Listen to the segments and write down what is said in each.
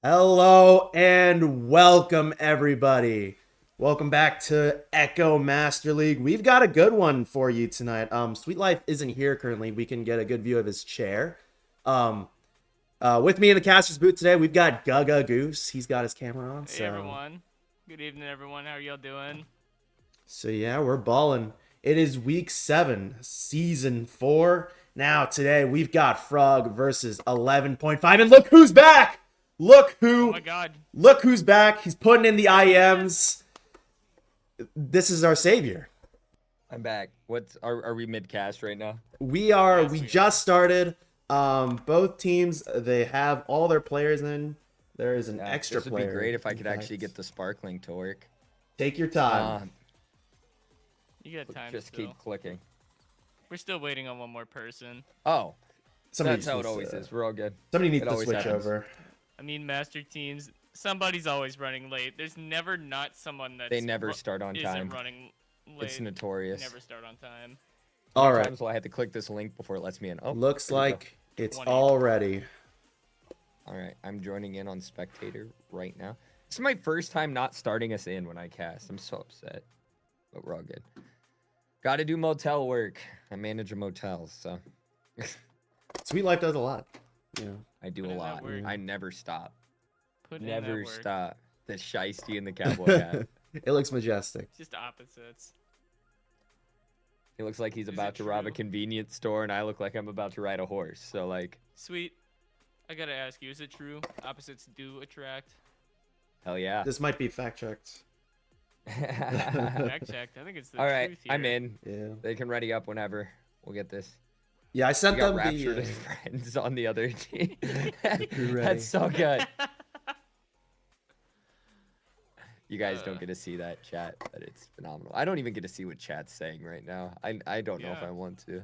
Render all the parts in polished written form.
Hello and welcome, everybody. Welcome back to Echo Master League. We've got a good one for you tonight. Sweet Life isn't here currently. We can get a good view of his chair. Um, with me in the caster's booth today, we've got Gaga Goose. He's got his camera on. Hey everyone. Good evening everyone. How are y'all doing? So yeah, we're balling. It is week 7, season 4. Now today we've got Frug versus 11.5, and look who's back! Look Oh who my god. Look who's back. He's putting in the IMs. This is our savior. I'm back. Are we mid cast right now? We are. Yes, We we just started. Both teams, they have all their players in. There is an extra this would player. be great if I in could actually fact. get the sparkling to work. Take your time. You got time Just still. keep clicking. We're still waiting on one more person. Oh, Somebody that's just how it needs always to- is. We're all good. Somebody needs It to always switch happens. over. I mean, master teams. Somebody's always running late. There's never not someone that's They never start on isn't time. running late. It's notorious. Never start on time. All How many right. times will I have to click this link before it lets me in? Oh, Looks there we go. like it's 20. all ready. All right, I'm joining in on spectator right now. This is my first time not starting us in when I cast. I'm so upset, but we're all good. Got to do motel work. I manage a motel, so Sweet Life does a lot. You know. I do Put a in that lot. work. I never stop. Put in that Never work. stop. The shiesty and the cowboy hat. It looks majestic. Just opposites. He looks like he's Is about it to rob a true? convenience store, and I look like I'm about to ride a horse. So, like, Sweet. I gotta ask you, is it true opposites do attract? hell yeah. This might be fact checked. Fact checked. I think it's the All right, truth here. I'm in. Yeah. They can ready up whenever. We'll get this. Yeah, I We sent got them raptured the. as friends on the other team. ready. That's so good. You guys don't get to see that chat, but it's phenomenal. I don't even get to see what chat's saying right now. I don't know if Yeah. I want to.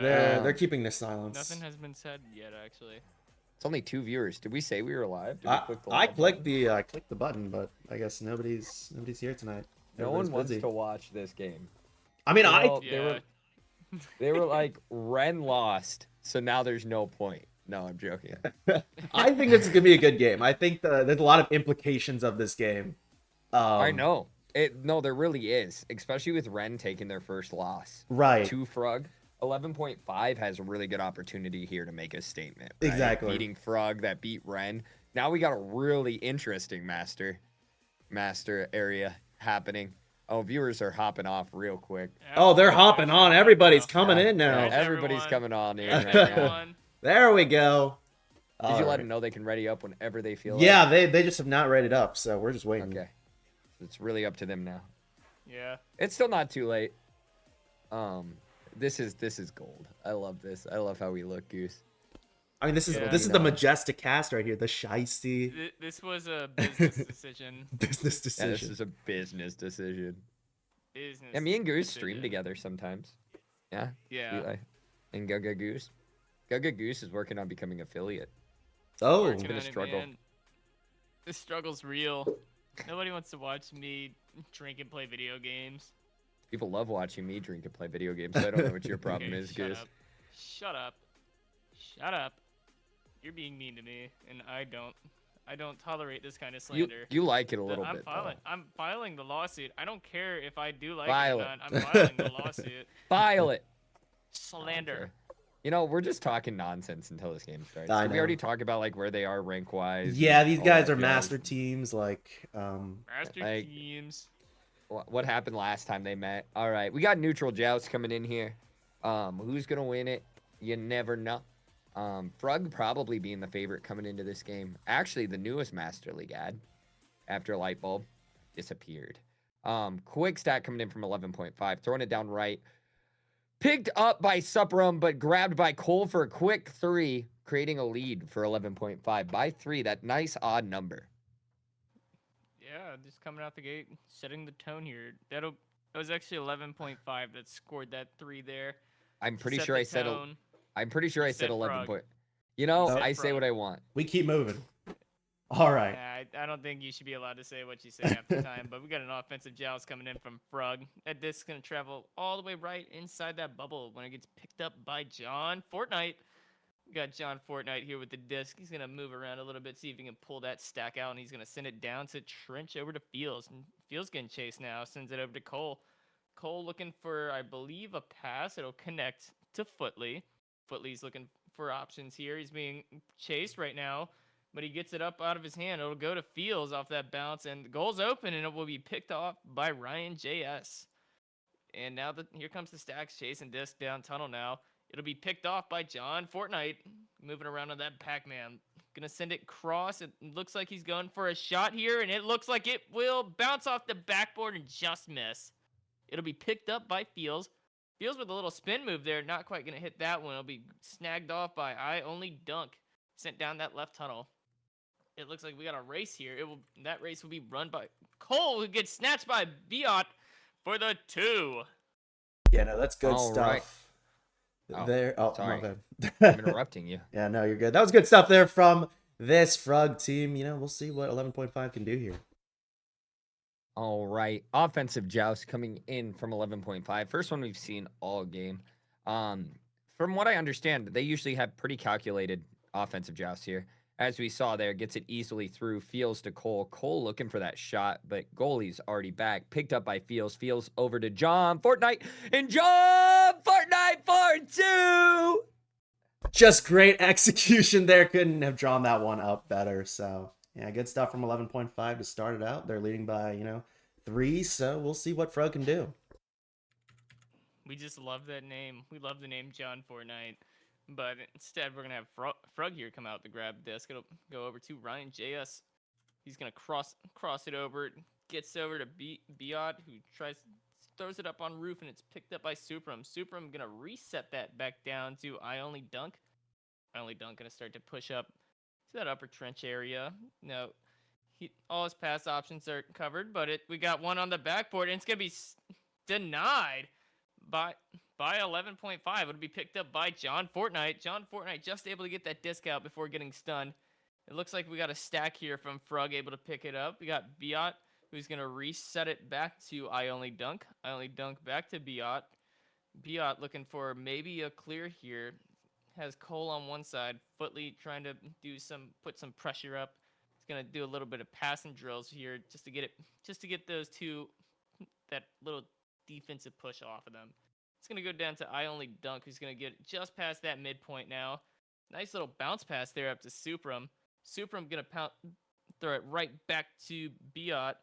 They're Um, keeping their silence. Nothing has been said yet, actually. It's only 2 viewers. Did we say we were live? Did we click the I live clicked button? I clicked the button, but I guess nobody's here tonight. No one Everybody's wants busy. to watch this game. I mean, You I know, Yeah. they were like Ren lost, so now there's no point. No, I'm joking. I think this is gonna be a good game. I think there's a lot of implications of this game. I know. No, there really is, especially with Ren taking their first loss. Right. To Frug. 11.5 has a really good opportunity here to make a statement. Right? Exactly. Beating Frug that beat Ren. Now we got a really interesting master area happening. Oh, viewers are hopping off real quick. Oh, they're hopping on. Everybody's coming Yeah, in now. yeah, There's everybody's everyone. coming on in There's right now. everyone. There we go. Did you All let right. them know they can ready up whenever they feel Yeah, like? they just have not rated up, so we're just waiting. Okay. It's really up to them now. Yeah. It's still not too late. This is gold. I love this. I love how we look, Goose. I mean, this is Yeah. this is the majestic cast right here. The shiesty This was a business decision. business Yeah, this decision. is a business decision. Business. Yeah, me and Goose stream decision. together sometimes. Yeah. Yeah. Eli and Gaga Goose. Gaga Goose is working on becoming affiliate. Oh, Working been a on it, struggle. man. This struggle's real. Nobody wants to watch me drink and play video games. People love watching me drink and play video games. I don't know what your problem Okay, is, shut Goose. up. Shut up. Shut up. You're being mean to me, and I don't tolerate this kind of You slander. you like it a little I'm bit filing. though. I'm filing the lawsuit. I don't care if I do like File it it. or not. I'm filing the lawsuit. File it. Slander. Okay. You know, we're just talking nonsense until this game starts. I Did we know. already talk about like where they are rank wise? yeah, these guys are master teams. Like, Master Like- teams. What happened last time they met? All right, we got neutral joust coming in here. Who's gonna win it? You never know. Frug probably being the favorite coming into this game. Actually, the newest Master League ad after Lightbulb disappeared. Quick stat coming in from 11.5, throwing it down right. Picked up by Suprum, but grabbed by Cole for a quick 3, creating a lead for 11.5 by 3. That nice odd number. Yeah, just coming out the gate, setting the tone here. That was actually 11.5 that scored that 3 there. I'm pretty Set sure the I said. tone. I'm pretty sure You I said said 11 Frog. point. You know, You said I say what Frog. I want. we keep moving. All right. Nah, I don't think you should be allowed to say what you say half the time, but we got an offensive joust coming in from Frug. That disc's going to travel all the way right inside that bubble when it gets picked up by John Fortnite. We got John Fortnite here with the disc. He's gonna move around a little bit, see if he can pull that stack out, and he's gonna send it down to Trench over to Fields. And Fields getting chased now. Sends it over to Cole. Cole looking for, I believe, a pass. It'll connect to Footley. Footley's looking for options here. He's being chased right now, but he gets it up out of his hand. It'll go to Fields off that bounce, and the goal's open, and it will be picked off by Ryan JS. And now here comes the stacks chasing disc down tunnel now. It'll be picked off by John Fortnite. Moving around on that Pac-Man. Gonna send it cross. It looks like he's going for a shot here, and it looks like it will bounce off the backboard and just miss. It'll be picked up by Fields. Fields with a little spin move there. Not quite gonna hit that one. It'll be snagged off by I Only Dunk. Sent down that left tunnel. It looks like we got a race here. That race will be run by Cole, who gets snatched by Biot for the 2. Yeah, no, that's good All stuff. right. There. Oh, sorry. my bad. I'm interrupting you. Yeah, no, you're good. That was good stuff there from this Frug team. You know, we'll see what 11.5 can do here. All right. Offensive joust coming in from 11.5. First one we've seen all game. From what I understand, they usually have pretty calculated offensive jousts here. As we saw there, gets it easily through. Fields to Cole. Cole looking for that shot, but goalie's already back. Picked up by Fields. Fields over to John Fortnite. And John Fortnite for 2! Just great execution there. Couldn't have drawn that one up better. So, yeah, good stuff from 11.5 to start it out. They're leading by, 3. So we'll see what Frug can do. We just love that name. We love the name John Fortnite. But instead, we're going to have Frug here come out to grab disc. It'll go over to Ryan JS. He's going to cross it over. Gets over to Biot, who throws it up on roof, and it's picked up by Supram. Supram going to reset that back down to I Only Dunk. I Only Dunk going to start to push up to that upper trench area. No, all his pass options are covered, but we got one on the backboard, and it's going to be denied by 11.5. It'll be picked up by John Fortnite. John Fortnite just able to get that disc out before getting stunned. It looks like we got a stack here from Frug able to pick it up. We got Biot, who's going to reset it back to I Only Dunk. I Only Dunk back to Biot. Biot looking for maybe a clear here. Has Cole on one side. Footley trying to put some pressure up. He's going to do a little bit of passing drills here just to get those two, that little defensive push off of them. It's going to go down to I Only Dunk, who's going to get just past that midpoint now. Nice little bounce pass there up to Supram. Supram going to throw it right back to Biot.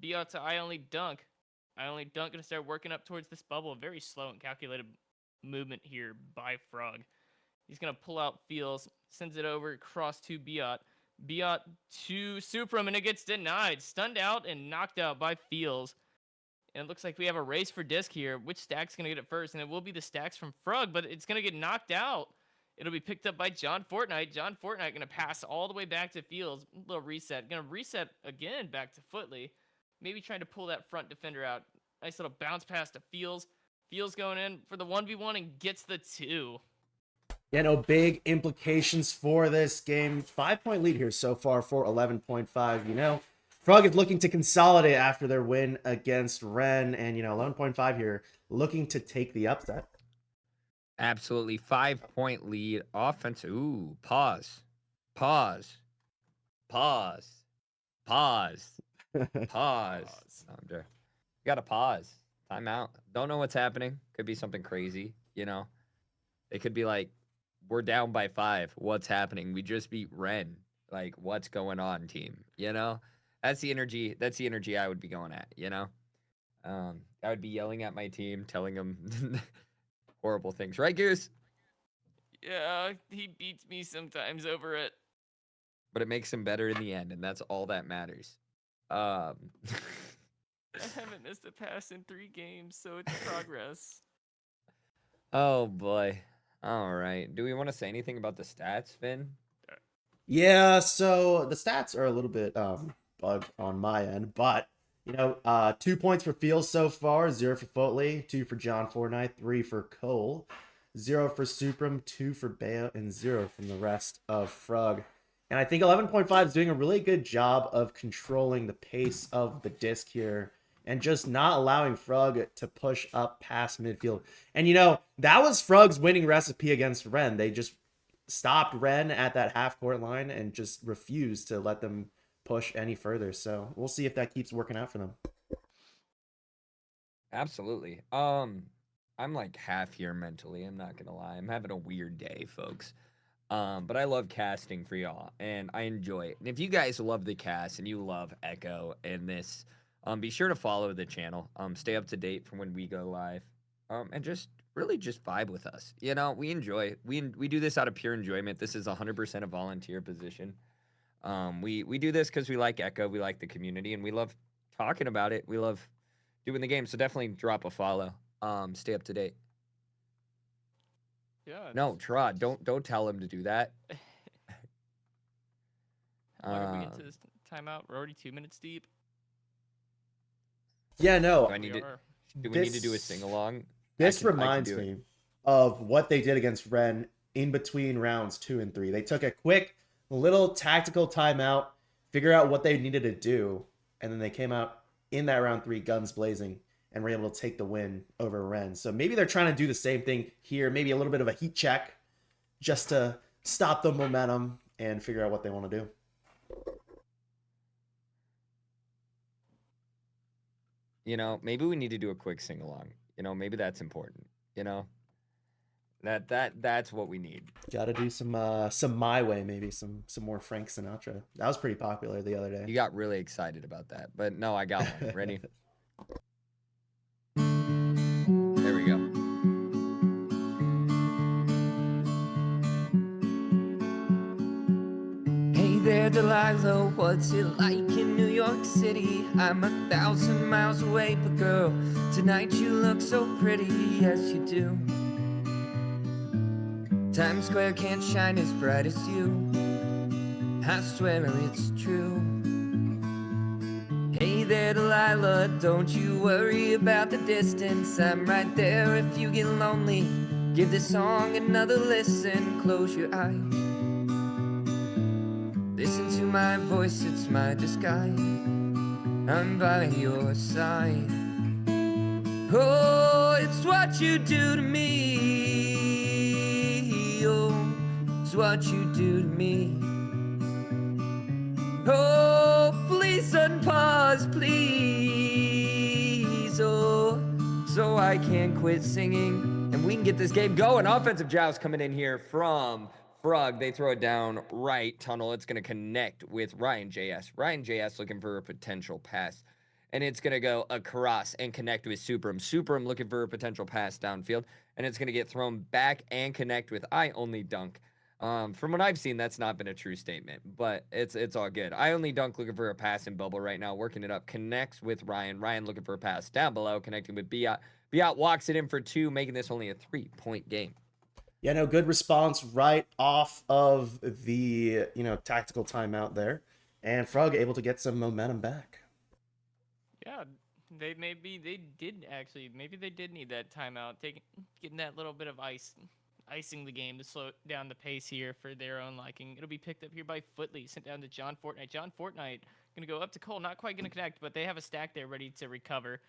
Biot to I Only Dunk. I Only Dunk going to start working up towards this bubble. Very slow and calculated movement here by Frug. He's going to pull out Fields, sends it over across to Biot. Biot to Supram, and it gets denied. Stunned out and knocked out by Fields. And it looks like we have a race for disc here. Which stack's going to get it first? And it will be the stacks from Frug, but it's going to get knocked out. It'll be picked up by John Fortnite. John Fortnite going to pass all the way back to Fields. Little reset. Going to reset again back to Footley. Maybe trying to pull that front defender out. Nice little bounce pass to Fields. Fields going in for the 1v1 and gets the 2. Yeah, no big implications for this game. 5-point lead here so far for 11.5. Frug is looking to consolidate after their win against Ren, and 11.5 here looking to take the upset. Absolutely. 5-point lead. Offense. Ooh, pause. Pause. Pause. Pause. Pause. We got to pause. Timeout. Don't know what's happening. Could be something crazy, It could be like, we're down by 5. What's happening? We just beat Ren. Like, what's going on, team? That's the energy. That's the energy I would be going at, I would be yelling at my team, telling them horrible things. Right, Goose? Yeah, he beats me sometimes over it. But it makes him better in the end, and that's all that matters. I haven't missed a pass in 3 games, so it's progress. Oh, boy. All right. Do we want to say anything about the stats, Finn? Yeah, so the stats are a little bit bugged on my end, but 2 points for Fields so far, 0 for Footley, 2 for John Fortnite, 3 for Cole, 0 for Supram, 2 for Bayo, and 0 from the rest of Frug. And I think 11.5 is doing a really good job of controlling the pace of the disc here and just not allowing Frug to push up past midfield. And that was Frug's winning recipe against Ren. They just stopped Ren at that half court line and just refused to let them push any further. So we'll see if that keeps working out for them. Absolutely. I'm like half here mentally. I'm not gonna lie. I'm having a weird day, folks. But I love casting for y'all, and I enjoy it. And if you guys love the cast and you love Echo and this, be sure to follow the channel. Stay up to date from when we go live. And just really just vibe with us. You know, we enjoy it. We do this out of pure enjoyment. This is 100% a volunteer position. We do this because we like Echo, we like the community, and we love talking about it. We love doing the game. So definitely drop a follow. Stay up to date. Yeah. No, Trod, don't tell him to do that. How long have we get to Um, this timeout? We're already 2 minutes deep. Yeah, no, do I We need to? are. Do we need to do a sing along? This I can reminds do it. me of what they did against Ren in between rounds 2 and 3. They took a quick little tactical timeout, figure out what they needed to do, and then they came out in that round 3 guns blazing and were able to take the win over Ren. So maybe they're trying to do the same thing here, maybe a little bit of a heat check just to stop the momentum and figure out what they want to do. You know, maybe we need to do a quick sing along. You know, maybe that's important. You know, that's what we need. Got to do some My Way, maybe some more Frank Sinatra. That was pretty popular the other day. You got really excited about that, but no, I got one. Ready? There we go. Hey there, Delilah, what's it like in New York City? I'm 1,000 miles away, but girl, tonight you look so pretty, yes you do. Times Square can't shine as bright as you, I swear it's true. Hey there, Delilah, don't you worry about the distance. I'm right there if you get lonely. Give this song another listen, close your eyes. Listen to my voice, it's my disguise. I'm by your side. Oh, it's what you do to me. Oh, it's what you do to me. Oh, please unpause, please. Oh, so I can quit singing and we can get this game going. Offensive joust coming in here from Frug. They throw it down right tunnel. It's going to connect with Ryan JS. Ryan JS looking for a potential pass. And it's going to go across and connect with Supram. Supram looking for a potential pass downfield. And it's going to get thrown back and connect with I Only Dunk. From what I've seen, that's not been a true statement, but it's all good. I Only Dunk looking for a pass in bubble right now, working it up. Connects with Ryan. Ryan looking for a pass down below, connecting with Biot. Biot walks it in for 2, making this only a 3-point game. Yeah, no, good response right off of the, tactical timeout there. And Frog able to get some momentum back. Yeah, they did actually maybe they did need that timeout, getting that little bit of icing the game to slow down the pace here for their own liking. It'll be picked up here by Footley, sent down to John Fortnite. John Fortnite gonna go up to Cole, not quite gonna connect, but they have a stack there ready to recover.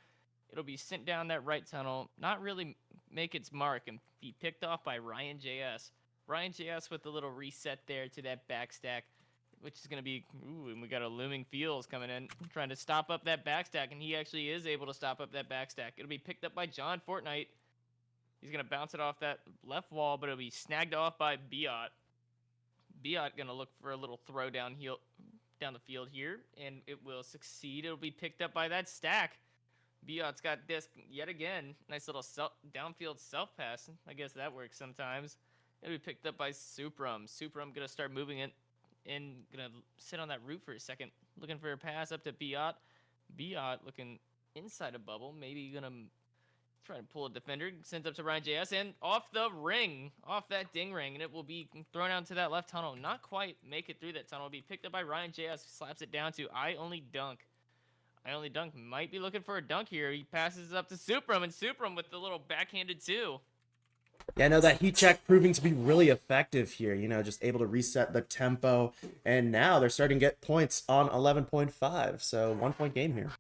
It'll be sent down that right tunnel, not really make its mark, and be picked off by Ryan JS. Ryan JS with a little reset there to that back stack, which is going to be, ooh, and we got a looming Fields coming in, trying to stop up that backstack, and he actually is able to stop up that backstack. It'll be picked up by John Fortnite. He's going to bounce it off that left wall, but it'll be snagged off by Biot. Biot going to look for a little throw down the field here, and it will succeed. It'll be picked up by that stack. Biot's got this yet again. Nice little downfield self pass. I guess that works sometimes. It'll be picked up by Supram. Supram going to start moving it and gonna sit on that root for a second, looking for a pass up to Biot. Biot looking inside a bubble, maybe gonna try to pull a defender, sends up to Ryan JS, and off the ring, off that ding ring, and it will be thrown out to that left tunnel. Not quite make it through that tunnel. It'll be picked up by Ryan JS, who slaps it down to I Only Dunk. I Only Dunk might be looking for a dunk here. He passes it up to Supram, and Supram with the little backhanded 2. Yeah, no, that heat check proving to be really effective here. Just able to reset the tempo. And now they're starting to get points on 11.5. So 1-point game here.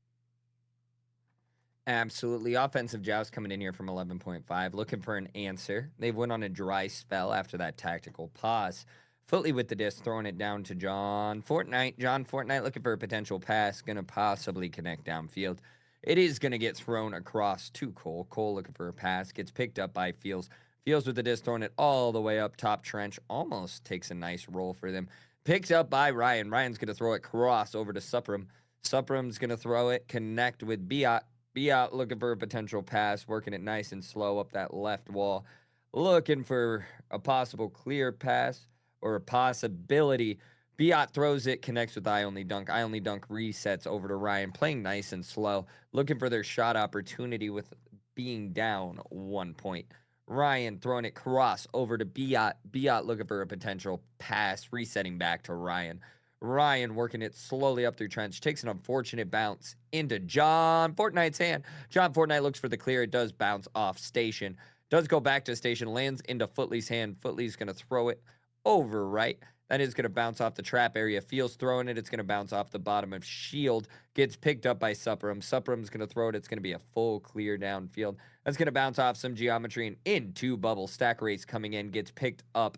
Absolutely. Offensive Joust coming in here from 11.5, looking for an answer. They've went on a dry spell after that tactical pause. Footly with the disc, throwing it down to John Fortnite. John Fortnite looking for a potential pass, going to possibly connect downfield. It is going to get thrown across to Cole. Cole looking for a pass, gets picked up by Fields. Fields with the disc, throwing it all the way up top trench. Almost takes a nice roll for them. Picked up by Ryan. Ryan's going to throw it cross over to Supram. Suprum's going to throw it, connect with Biot. Be out looking for a potential pass, working it nice and slow up that left wall, looking for a possible clear pass or a possibility. Biot throws it, connects with I Only Dunk. I Only Dunk resets over to Ryan, playing nice and slow, looking for their shot opportunity with being down 1 point. Ryan throwing it cross over to Biot. Biot looking for a potential pass, resetting back to Ryan. Ryan working it slowly up through trench, takes an unfortunate bounce into John Fortnite's hand. John Fortnite looks for the clear. It does bounce off station. Does go back to station, lands into Footley's hand. Footley's going to throw it over right. That is going to bounce off the trap area. Feels throwing it. It's going to bounce off the bottom of Shield. Gets picked up by Supram. Suprum's going to throw it. It's going to be a full clear downfield. That's going to bounce off some geometry and into Bubble. Stack Race coming in. Gets picked up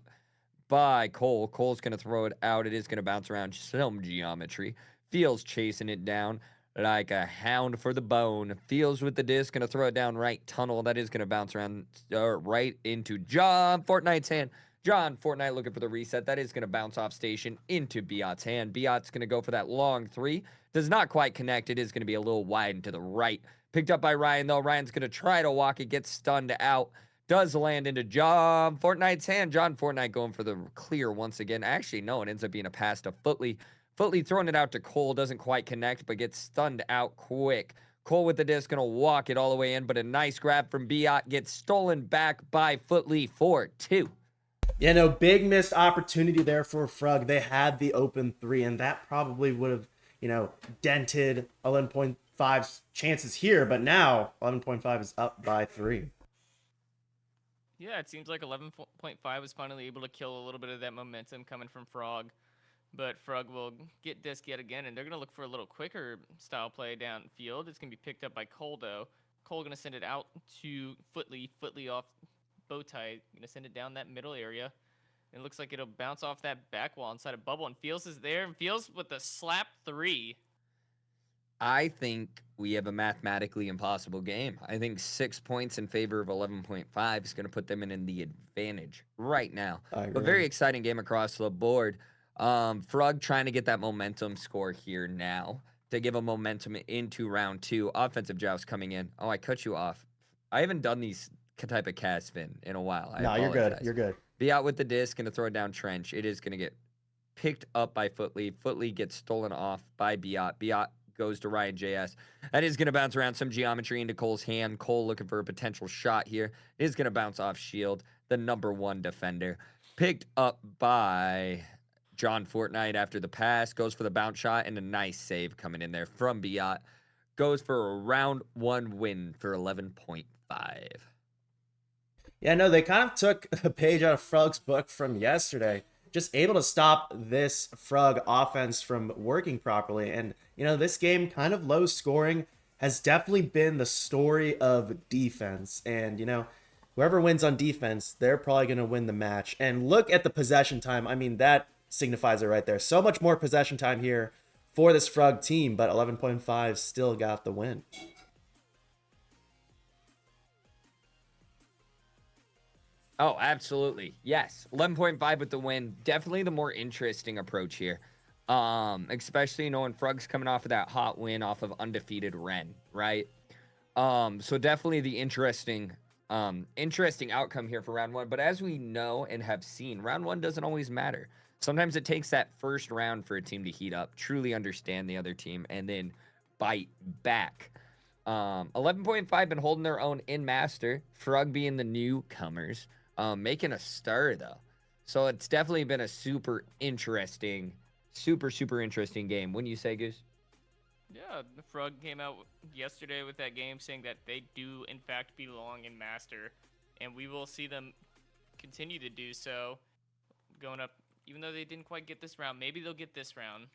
by Cole. Cole's going to throw it out. It is going to bounce around some geometry. Fields chasing it down like a hound for the bone. Fields with the disc, going to throw it down right tunnel. That is going to bounce around right into John Fortnite's hand. John Fortnite looking for the reset. That is going to bounce off station into Biot's hand. Biot's going to go for that long three. Does not quite connect. It is going to be a little wide and to the right. Picked up by Ryan, though. Ryan's going to try to walk it. Gets stunned out. Does land into John Fortnite's hand. John Fortnite going for the clear once again. Actually, no, it ends up being a pass to Footley. Footley throwing it out to Cole. Doesn't quite connect, but gets stunned out quick. Cole with the disc, going to walk it all the way in, but a nice grab from Biot gets stolen back by Footley for 2. Yeah, no, big missed opportunity there for Frug. They had the open 3, and that probably would have, dented 11.5's chances here, but now 11.5 is up by 3. Yeah, it seems like 11.5 was finally able to kill a little bit of that momentum coming from Frog. But Frug will get disc yet again, and they're going to look for a little quicker style play downfield. It's going to be picked up by Cole, though. Cole going to send it out to Footley. Footley off bow tie. Going to send it down that middle area. It looks like it'll bounce off that back wall inside a bubble, and Fields is there, and Fields with the slap 3. I think we have a mathematically impossible game. I think 6 points in favor of 11.5 is going to put them in the advantage right now. I agree. But very exciting game across the board. Frug trying to get that momentum score here now to give a momentum into round 2. Offensive Joust coming in. Oh, I cut you off. I haven't done these type of cast fin in a while. No, you're good. You're good. Be out with the disc, going to throw it down trench. It is going to get picked up by Footley. Footley gets stolen off by Biot. Biot goes to Ryan JS. That is going to bounce around some geometry into Cole's hand. Cole looking for a potential shot here. It is going to bounce off Shield, the number 1 defender. Picked up by John Fortnite after the pass. Goes for the bounce shot and a nice save coming in there from Biot. Goes for a round 1 win for 11.5. Yeah, no, they kind of took a page out of Frug's book from yesterday. Just able to stop this Frug offense from working properly. And, this game, kind of low scoring, has definitely been the story of defense. And, whoever wins on defense, they're probably going to win the match. And look at the possession time. I mean, that signifies it right there. So much more possession time here for this Frug team, but 11.5 still got the win. Oh, absolutely. Yes. 11.5 with the win. Definitely the more interesting approach here. Especially knowing Frug's coming off of that hot win off of undefeated Ren, right? So definitely the interesting outcome here for round 1. But as we know and have seen, round 1 doesn't always matter. Sometimes it takes that first round for a team to heat up, truly understand the other team, and then bite back. 11.5 been holding their own in Master. Frug being the newcomers. Making a stir, though. So it's definitely been a super interesting game. Wouldn't you say, Goose? Yeah, the Frug came out yesterday with that game saying that they do, in fact, belong in Master. And we will see them continue to do so going up, even though they didn't quite get this round. Maybe they'll get this round.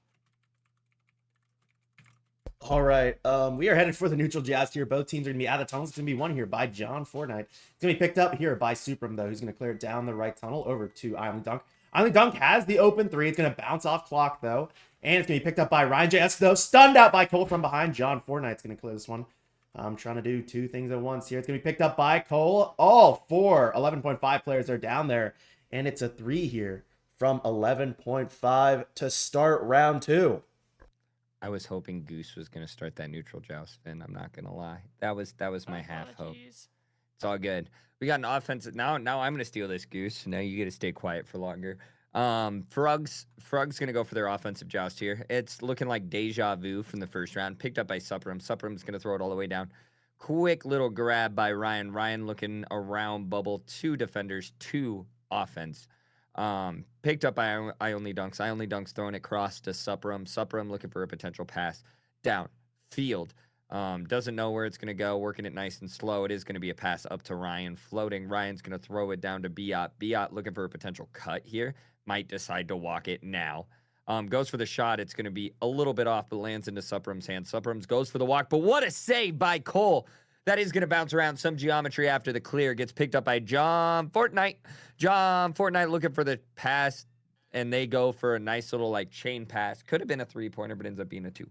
All right. We are headed for the neutral Jazz here. Both teams are gonna be out of the tunnels. It's gonna be won here by John Fortnite. It's gonna be picked up here by Supram though. Who's gonna clear it down the right tunnel over to Island Dunk. Island Dunk has the open three. It's gonna bounce off clock though, and it's gonna be picked up by Ryan JS though. Stunned out by Cole from behind. John Fortnite's gonna clear this one. I'm trying to do two things at once here. It's gonna be picked up by Cole. All four 11.5 players are down there, and it's a three here from 11.5 to start round two. I was hoping Goose was gonna start that neutral joust, Finn. I'm not gonna lie. That was my half hope. Apologies. It's all good. We got an offensive now. Now I'm gonna steal this, Goose. Now you get to stay quiet for longer. Frug's gonna go for their offensive joust here. It's looking like deja vu from the first round, picked up by Supram. Supram's gonna throw it all the way down. Quick little grab by Ryan. Ryan looking around bubble, two defenders, two offense. Picked up by I only dunks. I only dunks throwing it cross to Supram. Supram looking for a potential pass down field. Doesn't know where it's going to go, working it nice and slow. It is going to be a pass up to Ryan, floating. Ryan's going to throw it down to Biot. Biot looking for a potential cut here. Might decide to walk it now. Goes for the shot. It's going to be a little bit off, but lands into Supram's hand. Supram's goes for the walk, but what a save by Cole. That is going to bounce around some geometry after the clear. Gets picked up by John Fortnite. John Fortnite looking for the pass, and they go for a nice little like chain pass. Could have been a three-pointer, but ends up being a two.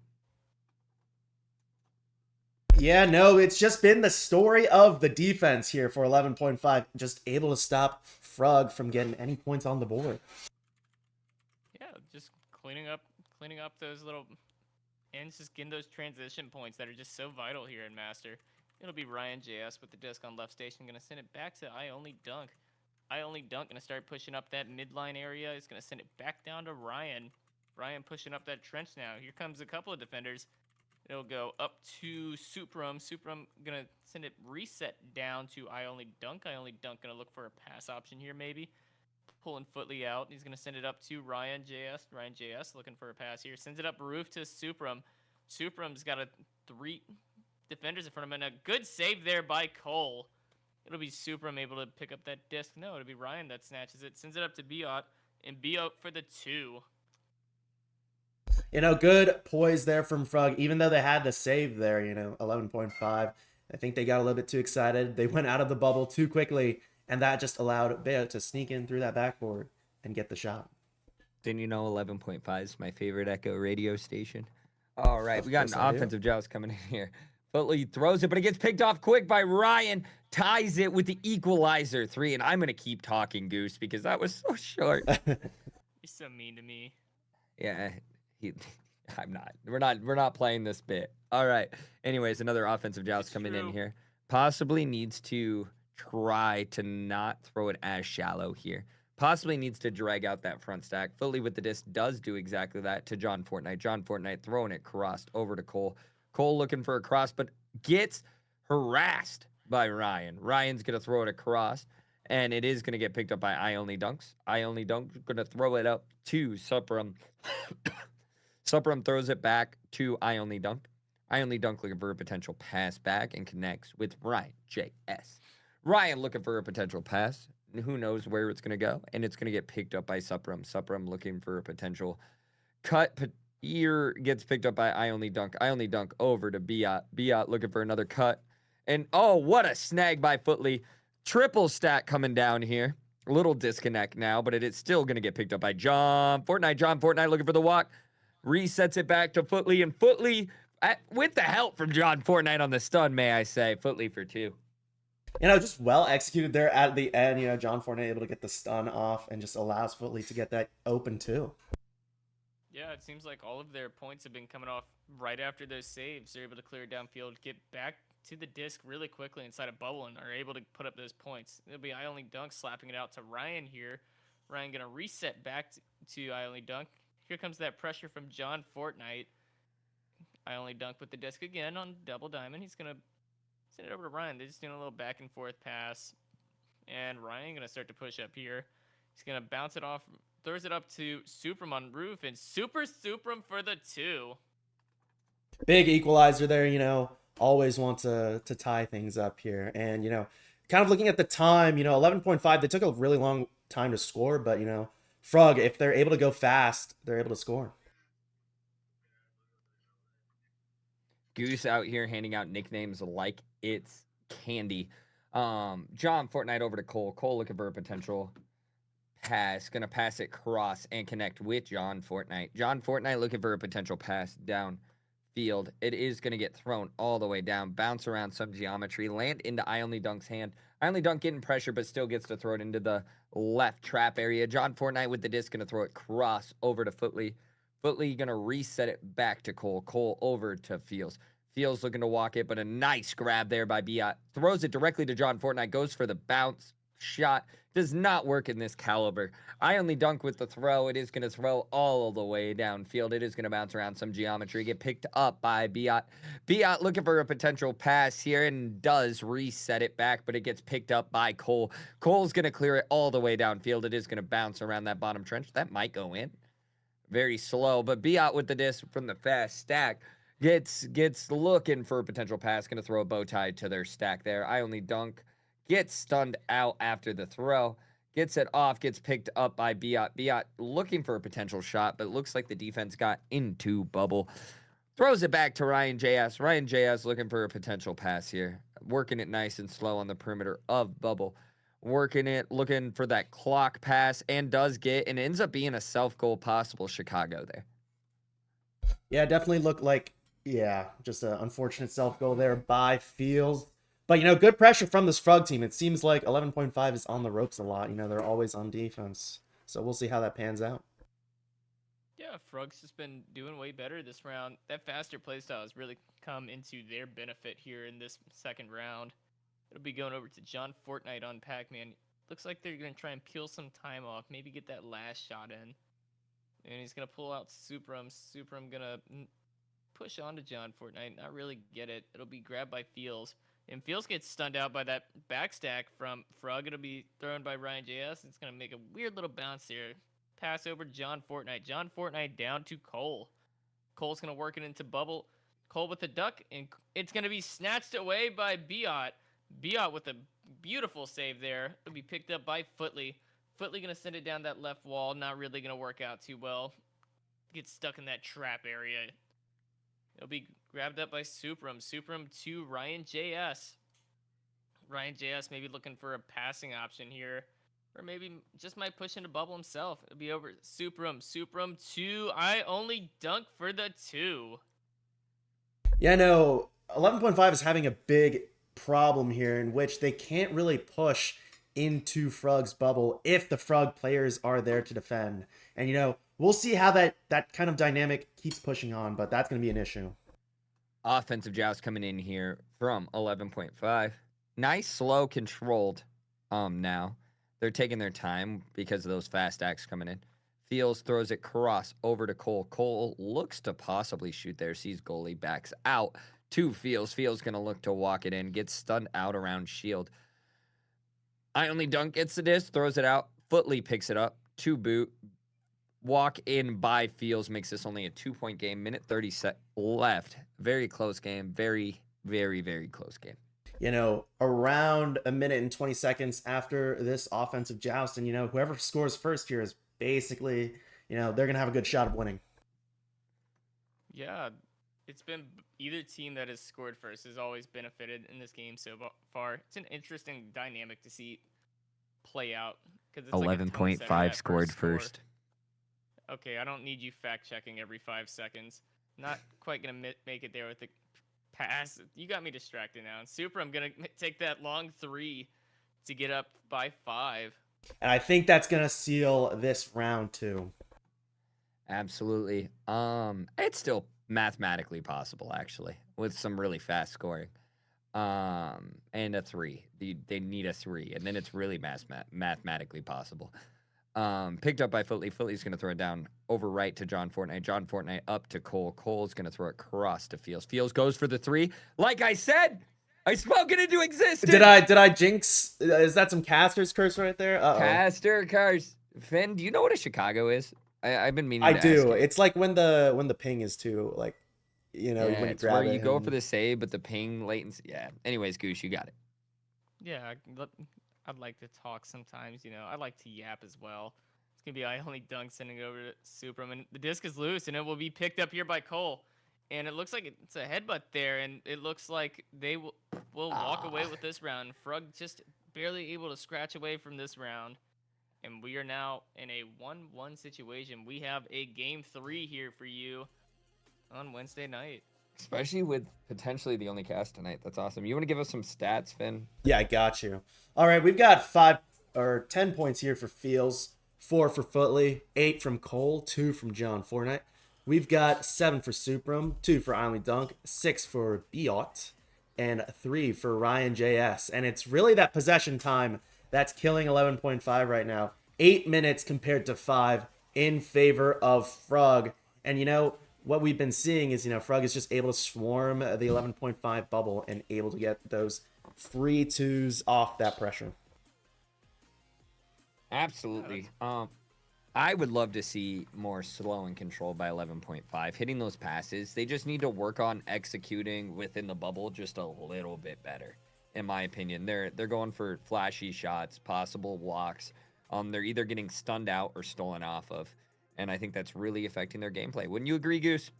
Yeah, no, it's just been the story of the defense here for 11.5. Just able to stop Frug from getting any points on the board. Yeah, just cleaning up those little ends, just getting those transition points that are just so vital here in Master. It'll be Ryan JS with the disc on left station, gonna send it back to I only dunk. I only dunk gonna start pushing up that midline area. He's gonna send it back down to Ryan. Ryan pushing up that trench now. Here comes a couple of defenders. It'll go up to Supram. Supram gonna send it reset down to I only dunk. I only dunk gonna look for a pass option here maybe. Pulling Footley out. He's gonna send it up to Ryan JS. Ryan JS looking for a pass here. Sends it up roof to Supram. Supram's got three defenders in front of him and a good save there by Cole. It'll be Supram able to pick up that disc. No, it'll be Ryan that snatches it. Sends it up to Biot. And Biot for the two. You know, good poise there from Frug, even though they had the save there, 11.5. I think they got a little bit too excited. They went out of the bubble too quickly, and that just allowed Biot to sneak in through that backboard and get the shot. Didn't you know 11.5 is my favorite Echo radio station? All right, we got an offensive joust coming in here. Footley throws it, but it gets picked off quick by Ryan. Ties it with the equalizer three, and I'm going to keep talking, Goose, because that was so short. You're so mean to me. Yeah, I'm not. We're not playing this bit. All right. Anyways, another offensive joust coming in here. Possibly needs to try to not throw it as shallow here. Possibly needs to drag out that front stack. Footley with the disc does do exactly that to John Fortnite. John Fortnite throwing it crossed over to Cole. Cole looking for a cross, but gets harassed by Ryan. Ryan's going to throw it across, and it is going to get picked up by I Only Dunks. I Only Dunks going to throw it up to Supram. Supram throws it back to I Only Dunk. I Only Dunk looking for a potential pass back and connects with Ryan JS. Ryan looking for a potential pass. Who knows where it's going to go, and it's going to get picked up by Supram. Supram looking for a potential cut. Here gets picked up by I Only Dunk. I Only Dunk over to Biot. Biot looking for another cut. And oh, what a snag by Footley. Triple stack coming down here. A little disconnect now, but it is still going to get picked up by John Fortnite. John Fortnite looking for the walk. Resets it back to Footley. And Footley, with the help from John Fortnite on the stun, may I say, Footley for two. Just well executed there at the end. John Fortnite able to get the stun off and just allows Footley to get that open too. Yeah, it seems like all of their points have been coming off right after those saves. They're able to clear it downfield, get back to the disc really quickly inside a bubble, and are able to put up those points. It'll be I Only Dunk slapping it out to Ryan here. Ryan going to reset back to I Only Dunk. Here comes that pressure from John Fortnite. I Only Dunk with the disc again on double diamond. He's going to send it over to Ryan. They're just doing a little back and forth pass. And Ryan going to start to push up here. He's going to bounce it off, throws it up to Supram on roof, and Supram for the two. Big equalizer there, always want to tie things up here. And, kind of looking at the time, 11.5, they took a really long time to score, but, Frug, if they're able to go fast, they're able to score. Goose out here handing out nicknames like it's candy. John Fortnite over to Cole. Cole looking for a potential pass. Gonna pass it cross and connect with John Fortnite. John Fortnite looking for a potential pass down field. It is gonna get thrown all the way down, bounce around some geometry, land into I Only Dunk's hand. I Only Dunk getting pressure, but still gets to throw it into the left trap area. John Fortnite with the disc gonna throw it cross over to Footley. Footley gonna reset it back to Cole. Cole over to Fields. Fields looking to walk it, but a nice grab there by Biot. Throws it directly to John Fortnite. Goes for the bounce shot. Does not work in this caliber. I Only Dunk with the throw. It is going to throw all the way downfield. It is going to bounce around some geometry. Get picked up by Biot. Biot looking for a potential pass here and does reset it back, but it gets picked up by Cole. Cole's going to clear it all the way downfield. It is going to bounce around that bottom trench. That might go in. Very slow, but Biot with the disc from the fast stack gets looking for a potential pass. Going to throw a bow tie to their stack there. I Only Dunk gets stunned out after the throw. Gets it off, gets picked up by Biot. Biot looking for a potential shot, but looks like the defense got into bubble. Throws it back to Ryan JS. Ryan JS looking for a potential pass here. Working it nice and slow on the perimeter of bubble. Working it, looking for that clock pass, and does get, and ends up being a self-goal possible Chicago there. Yeah, definitely looked like, just an unfortunate self-goal there by Fields. But, good pressure from this Frug team. It seems like 11.5 is on the ropes a lot. They're always on defense. So we'll see how that pans out. Yeah, Frug's just been doing way better this round. That faster playstyle has really come into their benefit here in this second round. It'll be going over to John Fortnite on Pac-Man. Looks like they're going to try and peel some time off, maybe get that last shot in. And he's going to pull out Supram. Supram going to push on to John Fortnite, not really get it. It'll be grabbed by Fields. And Fields gets stunned out by that backstack from Frug. It'll be thrown by Ryan JS. It's going to make a weird little bounce here. Pass over to John Fortnite. John Fortnite down to Cole. Cole's going to work it into bubble. Cole with the duck, and it's going to be snatched away by Biot. Biot with a beautiful save there. It'll be picked up by Footley. Footley going to send it down that left wall. Not really going to work out too well. Gets stuck in that trap area. It'll be grabbed up by Supram. Supram to Ryan JS. Ryan JS maybe looking for a passing option here. Or maybe just might push into bubble himself. It'll be over Supram. Supram to I Only Dunk for the 2. Yeah, no, 11.5 is having a big problem here in which they can't really push into Frug's bubble if the Frug players are there to defend. And, we'll see how that kind of dynamic keeps pushing on, but that's going to be an issue. Offensive joust coming in here from 11.5. Nice, slow, controlled now. They're taking their time because of those fast acts coming in. Fields throws it cross over to Cole. Cole looks to possibly shoot there. Sees goalie, backs out to Fields. Fields going to look to walk it in. Gets stunned out around shield. I Only Dunk gets the disc, throws it out. Footley picks it up to boot. Walk in by Fields makes this only a 2-point game. Minute 30 left. Very close game. Very, very, very close game. Around a minute and 20 seconds after this offensive joust, and whoever scores first here is basically, they're gonna have a good shot of winning. Yeah, it's been either team that has scored first has always benefited in this game so far. It's an interesting dynamic to see play out because it's 11.5 like scored first. Okay, I don't need you fact checking every 5 seconds. Not quite gonna make it there with the pass. You got me distracted now. And Super, I'm gonna take that long 3 to get up by 5. And I think that's gonna seal this round too. Absolutely. It's still mathematically possible actually with some really fast scoring. And a 3. They need a 3, and then it's really mathematically possible. Picked up by Footley. Footley's going to throw it down over right to John Fortnite. John Fortnite up to Cole. Cole's going to throw it cross to Fields. Fields goes for the 3. Like I said, I spoke it into existence. Did I jinx? Is that some Caster's curse right there? Uh-oh. Caster curse. Finn, do you know what a Chicago is? I've been meaning to do. ask you. It's like when the ping is too, like, when you it's grab where it you go and- for the save, but the ping latency. Yeah. Anyways, Goose, you got it. Yeah, I'd like to talk sometimes. I like to yap as well. It's gonna be I Only Dunk sending over to Supram, and the disc is loose, and it will be picked up here by Cole. And it looks like it's a headbutt there, and it looks like they will walk away Ah. with this round. Frug just barely able to scratch away from this round. And we are now in a 1-1 situation. We have a game 3 here for you on Wednesday night. Especially with potentially the only cast tonight. That's awesome. You want to give us some stats, Finn? Yeah, I got you. All right, we've got 10 points here for Fields, 4 for Footley, 8 from Cole, 2 from John Fortnite. We've got 7 for Supram, 2 for Only Dunk, 6 for Biot, and 3 for Ryan JS. And it's really that possession time that's killing 11.5 right now. 8 minutes compared to 5 in favor of Frug. And what we've been seeing is, Frug is just able to swarm the 11.5 bubble and able to get those free twos off that pressure. Absolutely. I would love to see more slow and controlled by 11.5. Hitting those passes, they just need to work on executing within the bubble just a little bit better, in my opinion. They're going for flashy shots, possible walks. They're either getting stunned out or stolen off of, and I think that's really affecting their gameplay. Wouldn't you agree, Goose?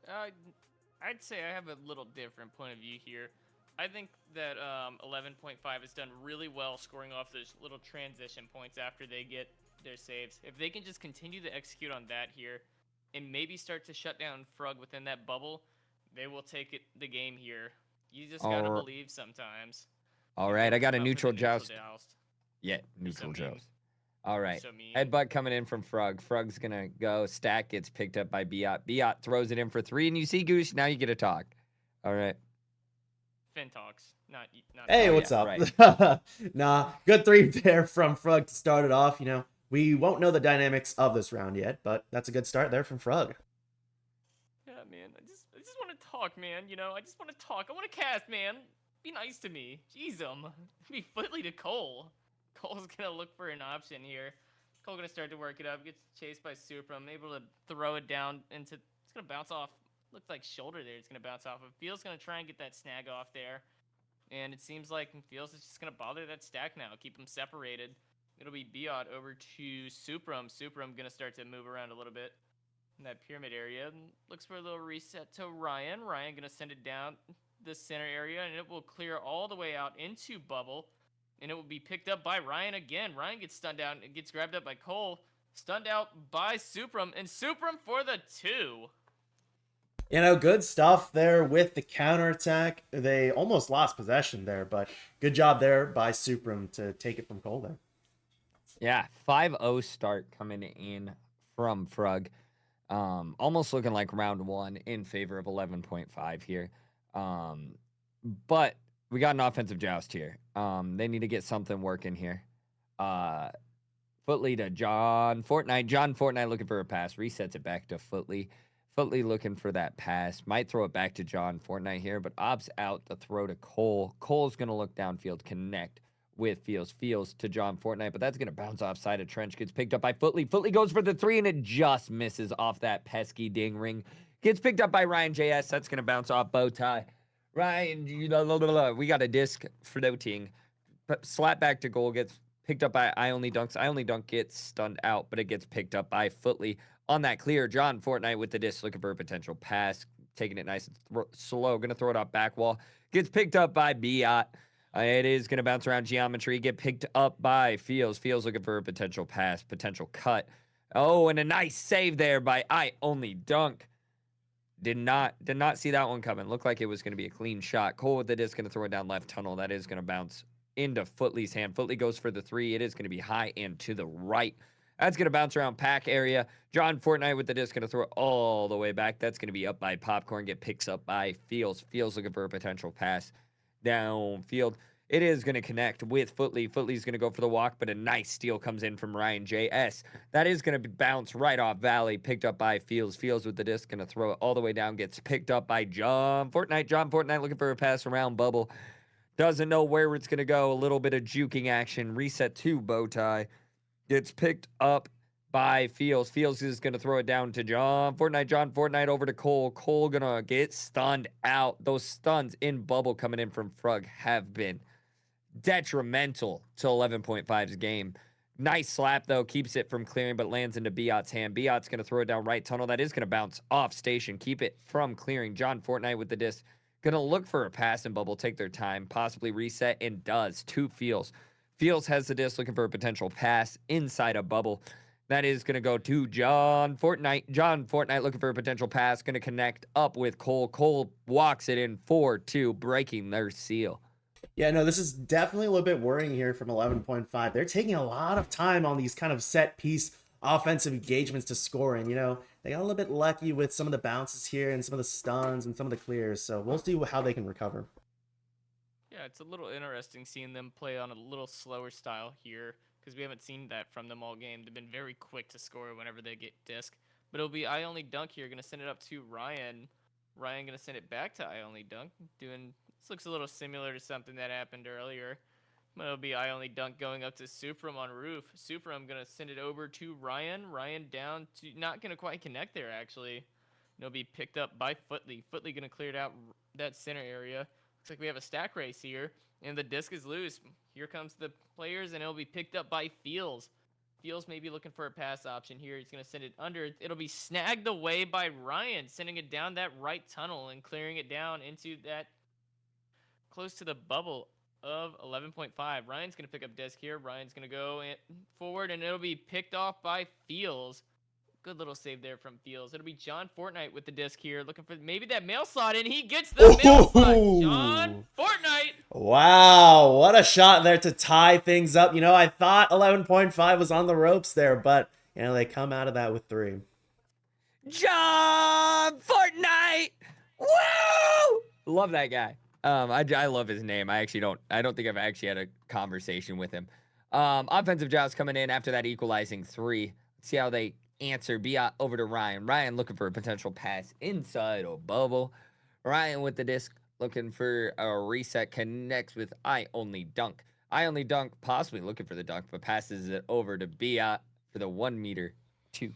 I'd say I have a little different point of view here. I think that 11.5 has done really well scoring off those little transition points after they get their saves. If they can just continue to execute on that here and maybe start to shut down Frug within that bubble, they will take the game here. You just gotta believe sometimes. All And right, I Frug got a come out for the neutral joust. joust. Yeah, You're so neutral mean. joust. All right. So mean. Headbutt coming in from Frug. Frug's going to go. Stack gets picked up by Biot. Biot throws it in for 3, and you see Goose. Now you get to talk. All right. Finn talks. Not Hey, Oh, what's yeah, up? right. Nah, good 3 there from Frug to start it off. We won't know the dynamics of this round yet, but that's a good start there from Frug. Yeah, man. I just want to talk, man. I just want to talk. I want to cast, man. Be nice to me. Jeez, be footly to Cole. Cole's gonna look for an option here. Cole gonna start to work it up. Gets chased by Supram. Able to throw it down into. It's gonna bounce off. Looks like shoulder there. It's gonna bounce off. Feels gonna try and get that snag off there. And it seems like Feels is just gonna bother that stack now. Keep them separated. It'll be Biot over to Supram. Supram gonna start to move around a little bit in that pyramid area. And looks for a little reset to Ryan. Ryan gonna send it down the center area, and it will clear all the way out into Bubble. And it will be picked up by Ryan again. Ryan gets stunned out and gets grabbed up by Cole. Stunned out by Supram, and Supram for the 2. Good stuff there with the counterattack. They almost lost possession there, but good job there by Supram to take it from Cole there. Yeah, 5-0 start coming in from Frug. Almost looking like round 1 in favor of 11.5 here. But we got an offensive joust here. They need to get something working here. Footley to John Fortnite. John Fortnite looking for a pass. Resets it back to Footley. Footley looking for that pass. Might throw it back to John Fortnite here, but opts out the throw to Cole. Cole's going to look downfield, connect with Fields. Fields to John Fortnite, but that's going to bounce offside of Trench. Gets picked up by Footley. Footley goes for the 3, and it just misses off that pesky ding ring. Gets picked up by Ryan JS. That's going to bounce off Bowtie. Ryan, we got a disc floating. Slap back to goal. Gets picked up by I Only Dunks. I Only Dunk gets stunned out, but it gets picked up by Footley. On that clear, John Fortnite with the disc looking for a potential pass. Taking it nice and slow. Going to throw it off back wall. Gets picked up by Biot. It is going to bounce around geometry. Get picked up by Fields. Fields looking for a potential pass, potential cut. Oh, and a nice save there by I Only Dunk. Did not see that one coming. Looked like it was going to be a clean shot. Cole with the disc going to throw it down left tunnel. That is going to bounce into Footley's hand. Footley goes for the 3. It is going to be high and to the right. That's going to bounce around pack area. John Fortnite with the disc going to throw it all the way back. That's going to be up by Popcorn. Get picks up by Fields. Fields looking for a potential pass downfield. It is going to connect with Footley. Footley's going to go for the walk, but a nice steal comes in from Ryan JS. That is going to bounce right off Valley, picked up by Fields. Fields with the disc, going to throw it all the way down, gets picked up by John Fortnite. John Fortnite looking for a pass around Bubble. Doesn't know where it's going to go. A little bit of juking action. Reset to Bowtie. Gets picked up by Fields. Fields is going to throw it down to John Fortnite. John Fortnite over to Cole. Cole going to get stunned out. Those stuns in Bubble coming in from Frug have been detrimental to 11.5's game. Nice slap, though. Keeps it from clearing, but lands into Biot's hand. Biot's going to throw it down right tunnel. That is going to bounce off station. Keep it from clearing. John Fortnite with the disc. Going to look for a pass and bubble. Take their time. Possibly reset, and does. Two Feels. Feels has the disc, looking for a potential pass inside a bubble. That is going to go to John Fortnite. John Fortnite looking for a potential pass. Going to connect up with Cole. Cole walks it in 4-2, breaking their seal. Yeah, no, this is definitely a little bit worrying here from 11.5. They're taking a lot of time on these kind of set piece offensive engagements to score. And, they got a little bit lucky with some of the bounces here and some of the stuns and some of the clears. So we'll see how they can recover. Yeah, it's a little interesting seeing them play on a little slower style here because we haven't seen that from them all game. They've been very quick to score whenever they get disc. But it'll be I only dunk here. Going to send it up to Ryan. Ryan going to send it back to I only dunk. This looks a little similar to something that happened earlier. But it'll be I only dunk going up to Supram on roof. Supram going to send it over to Ryan. Ryan down to not going to quite connect there actually. It'll be picked up by Footley. Footley going to clear it out that center area. Looks like we have a stack race here, and the disc is loose. Here comes the players, and it'll be picked up by Fields. Fields may be looking for a pass option here. He's going to send it under. It'll be snagged away by Ryan, sending it down that right tunnel and clearing it down into that close to the bubble of 11.5. Ryan's going to pick up disc here. Ryan's going to go forward, and it'll be picked off by Fields. Good little save there from Fields. It'll be John Fortnite with the disc here, looking for maybe that mail slot, and he gets the mail slot. John Fortnite. Wow, what a shot there to tie things up. I thought 11.5 was on the ropes there, but, they come out of that with 3. John Fortnite! Woo! Love that guy. I love his name. I don't think I've actually had a conversation with him. Offensive jobs coming in after that equalizing 3. Let's see how they answer. Biot over to Ryan. Ryan looking for a potential pass inside a bubble. Ryan with the disc looking for a reset. Connects with I only dunk. I only dunk, possibly looking for the dunk, but passes it over to Biot for the 1 meter 2.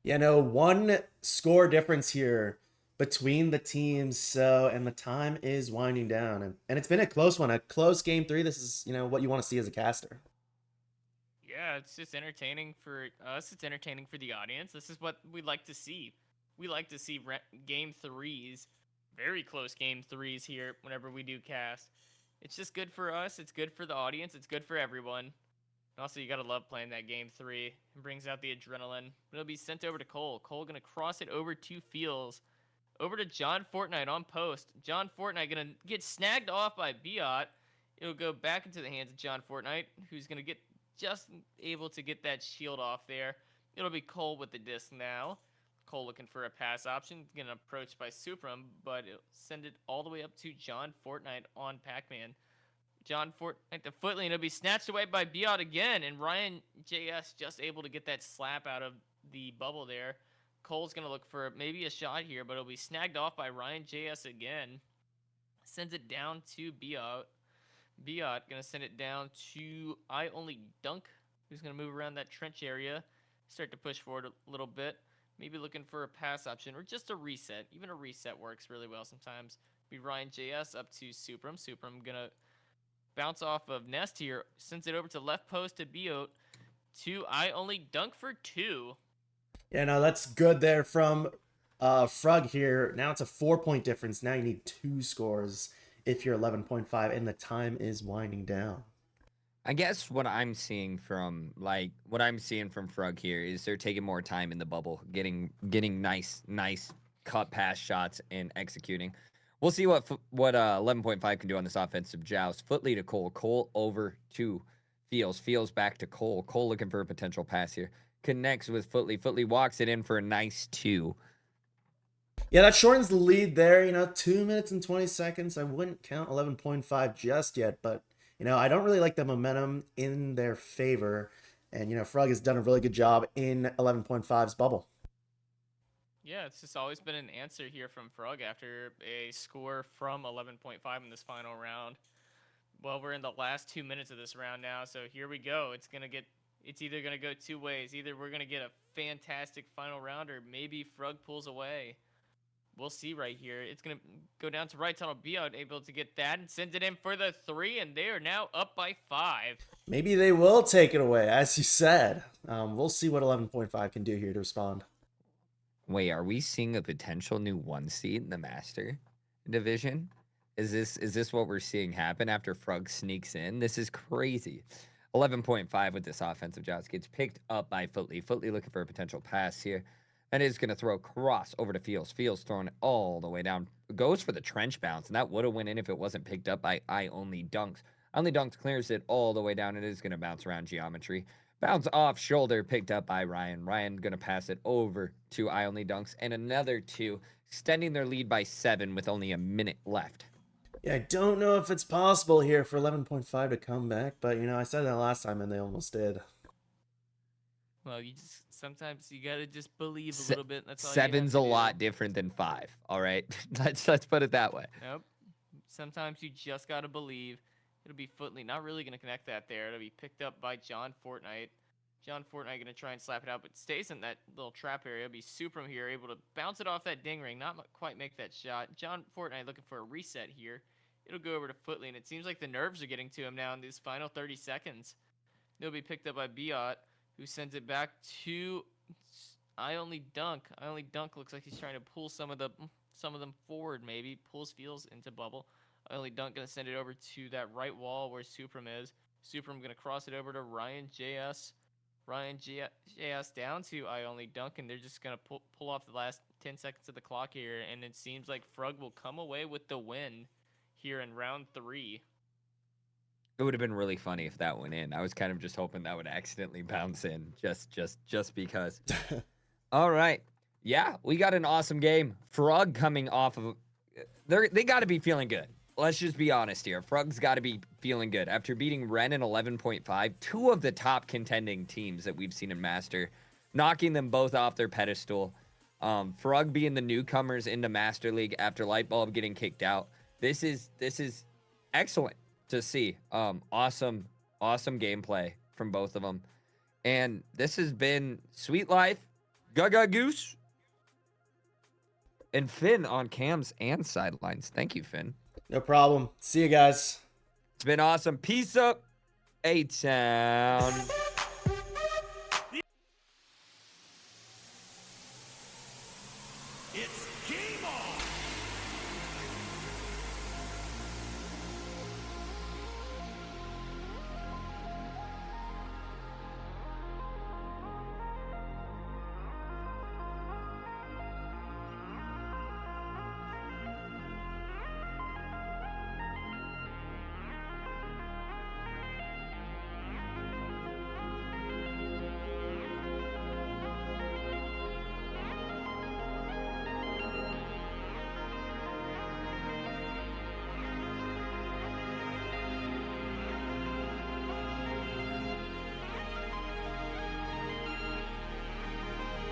One score difference here between the teams. So, and the time is winding down, and it's been a close one, a close game 3. This is what you want to see as a caster. Yeah, it's just entertaining for us. It's entertaining for the audience. This is what we like to see. We like to see game 3s, very close game 3s here whenever we do cast. It's just good for us. It's good for the audience. It's good for everyone. And also, you got to love playing that game 3. It brings out the adrenaline. It'll be sent over to Cole. Cole going to cross it over to Fields. Over to John Fortnite on post. John Fortnite going to get snagged off by Biot. It'll go back into the hands of John Fortnite, who's going to get just able to get that shield off there. It'll be Cole with the disc now. Cole looking for a pass option. Getting approached by Supram, but it'll send it all the way up to John Fortnite on Pac-Man. John Fortnite the foot lane. It'll be snatched away by Biot again, and Ryan JS just able to get that slap out of the bubble there. Cole's going to look for maybe a shot here, but it'll be snagged off by Ryan JS again. Sends it down to Biot. Biot going to send it down to I only dunk, who's going to move around that trench area, start to push forward a little bit, maybe looking for a pass option or just a reset. Even a reset works really well sometimes. Be Ryan JS up to Supram. Supram going to bounce off of Nest here, sends it over to left post to Biot to I only dunk for 2. Yeah, no, that's good there from Frug here. Now it's a 4-point difference. Now you need 2 scores if you're 11.5, and the time is winding down. I guess what I'm seeing from Frug here is they're taking more time in the bubble, getting nice cut pass shots and executing. We'll see what 11.5 can do on this offensive joust. Footley to Cole. Cole over to Fields. Fields back to Cole. Cole looking for a potential pass here. Connects with Footley. Footley walks it in for a nice 2. Yeah, that shortens the lead there. 2 minutes and 20 seconds. I wouldn't count 11.5 just yet, but, I don't really like the momentum in their favor. And, Frug has done a really good job in 11.5's bubble. Yeah, it's just always been an answer here from Frug after a score from 11.5 in this final round. Well, we're in the last 2 minutes of this round now, so here we go. It's either going to go 2 ways. Either we're going to get a fantastic final round or maybe Frug pulls away. we'll see right here. It's going to go down to right tunnel. Biot able to get that and sends it in for the 3, and they are now up by 5. Maybe they will take it away, as you said. We'll see what 11.5 can do here to respond. Wait, are we seeing a potential new 1 seed in the Master division? Is this what we're seeing happen after Frug sneaks in? This is crazy. 11.5 with this offensive joust gets picked up by Footley. Footley looking for a potential pass here. And is going to throw cross over to Fields. Fields throwing it all the way down. Goes for the trench bounce, and that would have went in if it wasn't picked up by I Only Dunks. I Only Dunks clears it all the way down. It is going to bounce around geometry. Bounce off shoulder, picked up by Ryan. Ryan going to pass it over to I Only Dunks. And another 2, extending their lead by 7 with only a minute left. Yeah, I don't know if it's possible here for 11.5 to come back, but, I said that last time and they almost did. Well, sometimes you gotta just believe a little bit. That's all. 7's a lot different than 5. All right, let's put it that way. Nope. Sometimes you just gotta believe. It'll be Footley. Not really gonna connect that there. It'll be picked up by John Fortnite. John Fortnite gonna try and slap it out, but stays in that little trap area. It'll be Supram here, able to bounce it off that ding ring. Not quite make that shot. John Fortnite looking for a reset here. It'll go over to Footley, and it seems like the nerves are getting to him now in these final 30 seconds. It'll be picked up by Biot, who sends it back to I Only Dunk. I Only Dunk looks like he's trying to pull some of them forward, maybe. Pulls Fields into bubble. I Only Dunk going to send it over to that right wall where Supram is. Supram going to cross it over to Ryan JS. Ryan JS down to I Only Dunk, and they're just going to pull off the last 10 seconds of the clock here, and it seems like Frug will come away with the win here in round 3. It would have been really funny if that went in. I was kind of just hoping that would accidentally bounce in, just because. All right, yeah, we got an awesome game. Frug coming off of, they got to be feeling good. Let's just be honest here. Frug's got to be feeling good after beating Ren in 11.5. 2 of the top contending teams that we've seen in Master, knocking them both off their pedestal. Frug being the newcomers into Master League after Lightbulb getting kicked out. This is excellent to see. Awesome gameplay from both of them. And this has been Sweet Life, Gaga Goose, and Finn on cams and sidelines. Thank you, Finn. No problem. See you guys. It's been awesome. Peace up, A-Town. It's game on!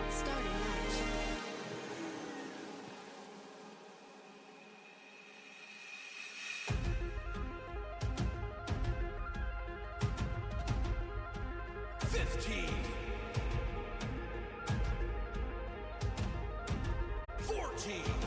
Starting match. $15, $14.